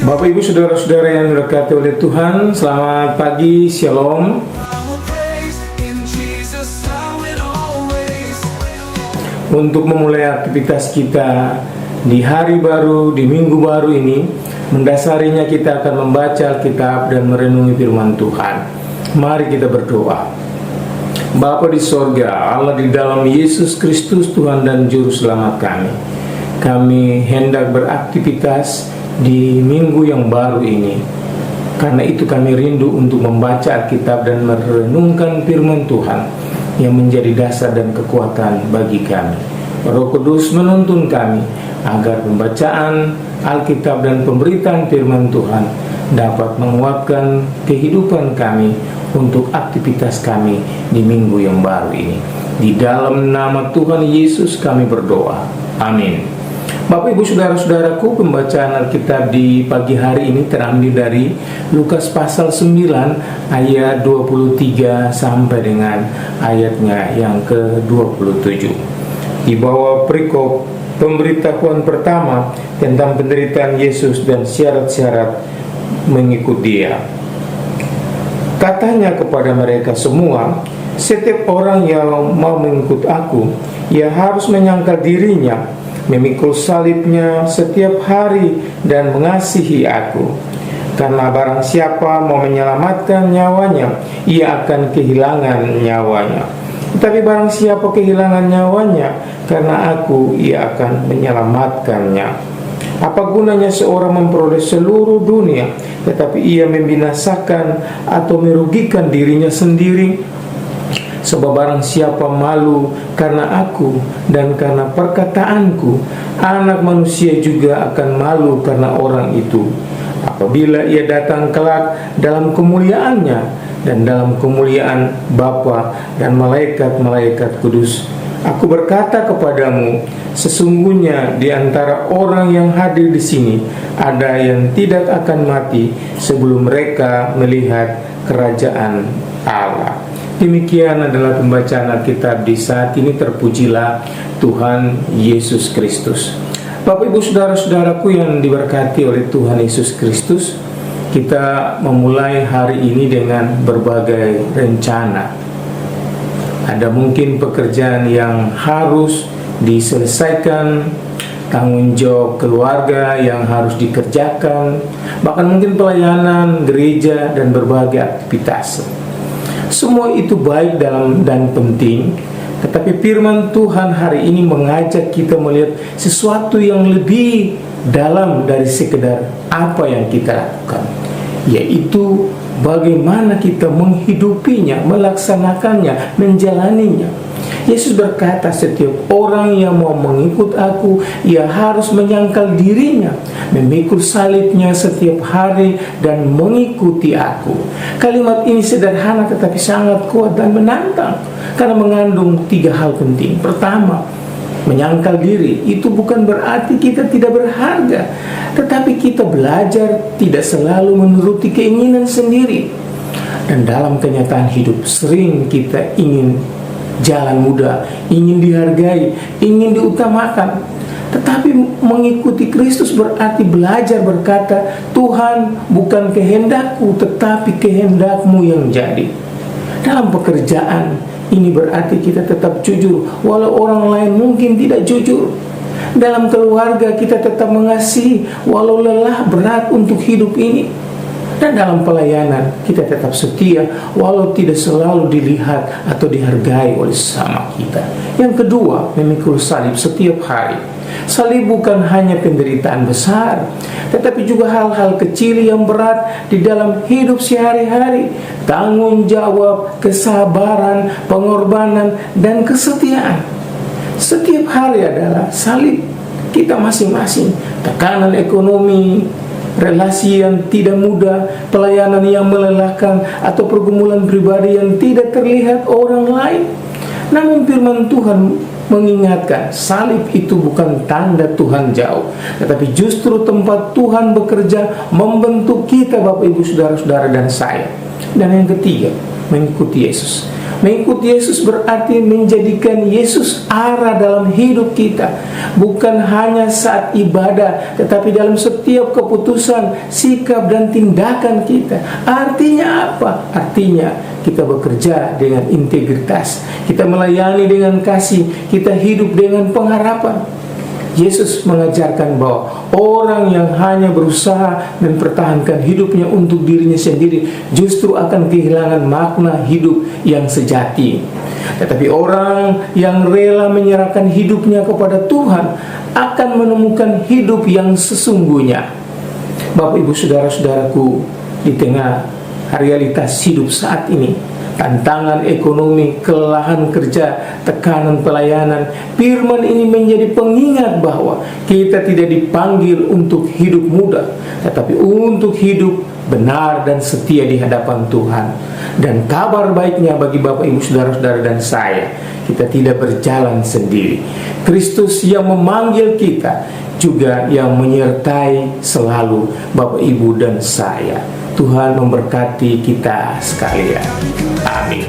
Bapak Ibu Saudara-saudara yang diberkati oleh Tuhan, selamat pagi, Shalom. Untuk memulai aktivitas kita di hari baru, di minggu baru ini, mendasarinya kita akan membaca Alkitab dan merenungi firman Tuhan. Mari kita berdoa. Bapa di sorga, Allah di dalam Yesus Kristus Tuhan dan Juru Selamat kami. Kami hendak beraktivitas di minggu yang baru ini. Karena itu kami rindu untuk membaca Alkitab dan merenungkan firman Tuhan yang menjadi dasar dan kekuatan bagi kami. Roh Kudus menuntun kami agar pembacaan Alkitab dan pemberitaan firman Tuhan dapat menguatkan kehidupan kami untuk aktivitas kami di minggu yang baru ini. Di dalam nama Tuhan Yesus kami berdoa. Amin. Bapak Ibu Saudara-saudaraku, pembacaan Alkitab di pagi hari ini terambil dari Lukas pasal 9 ayat 23 sampai dengan ayatnya yang ke-27. Di bawah perikop pemberitahuan pertama tentang penderitaan Yesus dan syarat-syarat mengikut Dia. Katanya kepada mereka semua, setiap orang yang mau mengikut aku, ia harus menyangkal dirinya, memikul salibnya setiap hari dan mengasihi aku. Karena barang siapa mau menyelamatkan nyawanya, ia akan kehilangan nyawanya. Tetapi barang siapa kehilangan nyawanya karena aku, ia akan menyelamatkannya. Apa gunanya seorang memperoleh seluruh dunia, tetapi ia membinasakan atau merugikan dirinya sendiri? Sebab barang siapa malu karena aku dan karena perkataanku, anak manusia juga akan malu karena orang itu, apabila ia datang kelak dalam kemuliaannya dan dalam kemuliaan Bapa dan malaikat-malaikat kudus. Aku berkata kepadamu, sesungguhnya di antara orang yang hadir di sini ada yang tidak akan mati sebelum mereka melihat kerajaan Allah. Demikian adalah pembacaan Alkitab di saat ini. Terpujilah Tuhan Yesus Kristus. Bapak Ibu Saudara-saudaraku yang diberkati oleh Tuhan Yesus Kristus, kita memulai hari ini dengan berbagai rencana. Ada mungkin pekerjaan yang harus diselesaikan, tanggung jawab keluarga yang harus dikerjakan, bahkan mungkin pelayanan gereja dan berbagai aktivitas. Semua itu baik dalam dan penting, tetapi firman Tuhan hari ini mengajak kita melihat sesuatu yang lebih dalam dari sekedar apa yang kita lakukan, yaitu bagaimana kita menghidupinya, melaksanakannya, menjalaninya. Yesus berkata, setiap orang yang mau mengikut aku, ia harus menyangkal dirinya, memikul salibnya setiap hari dan mengikuti aku. Kalimat ini sederhana tetapi sangat kuat dan menantang, karena mengandung 3 hal penting. Pertama, menyangkal diri. Itu bukan berarti kita tidak berharga, tetapi kita belajar tidak selalu menuruti keinginan sendiri. Dan dalam kenyataan hidup, sering kita ingin jalan mudah, ingin dihargai, ingin diutamakan. Tetapi mengikuti Kristus berarti belajar berkata, Tuhan, bukan kehendakku tetapi kehendakmu yang jadi. Dalam pekerjaan ini berarti kita tetap jujur walau orang lain mungkin tidak jujur. Dalam keluarga kita tetap mengasihi walau lelah berat untuk hidup ini. Dan dalam pelayanan kita tetap setia walau tidak selalu dilihat atau dihargai oleh sesama kita. Yang kedua, memikul salib setiap hari. Salib bukan hanya penderitaan besar, tetapi juga hal-hal kecil yang berat di dalam hidup sehari-hari. Tanggung jawab, kesabaran, pengorbanan, dan kesetiaan. Setiap hari adalah salib kita masing-masing. Tekanan ekonomi, relasi yang tidak mudah, pelayanan yang melelahkan, atau pergumulan pribadi yang tidak terlihat orang lain. Namun firman Tuhan mengingatkan, salib itu bukan tanda Tuhan jauh, tetapi justru tempat Tuhan bekerja membentuk kita, Bapak Ibu Saudara-saudara dan saya. Dan yang ketiga, mengikuti Yesus. Mengikuti Yesus berarti menjadikan Yesus arah dalam hidup kita. Bukan hanya saat ibadah, tetapi dalam setiap keputusan, sikap, dan tindakan kita. Artinya apa? Artinya kita bekerja dengan integritas, kita melayani dengan kasih, kita hidup dengan pengharapan. Yesus mengajarkan bahwa orang yang hanya berusaha mempertahankan hidupnya untuk dirinya sendiri justru akan kehilangan makna hidup yang sejati. Tetapi orang yang rela menyerahkan hidupnya kepada Tuhan akan menemukan hidup yang sesungguhnya. Bapak, Ibu, saudara-saudaraku, di tengah realitas hidup saat ini, tantangan ekonomi, kelelahan kerja, tekanan pelayanan, firman ini menjadi pengingat bahwa kita tidak dipanggil untuk hidup mudah, tetapi untuk hidup benar dan setia di hadapan Tuhan. Dan kabar baiknya bagi Bapak, Ibu, saudara-saudara, dan saya, kita tidak berjalan sendiri. Kristus yang memanggil kita juga yang menyertai selalu Bapak, Ibu, dan saya. Tuhan memberkati kita sekalian. Amin.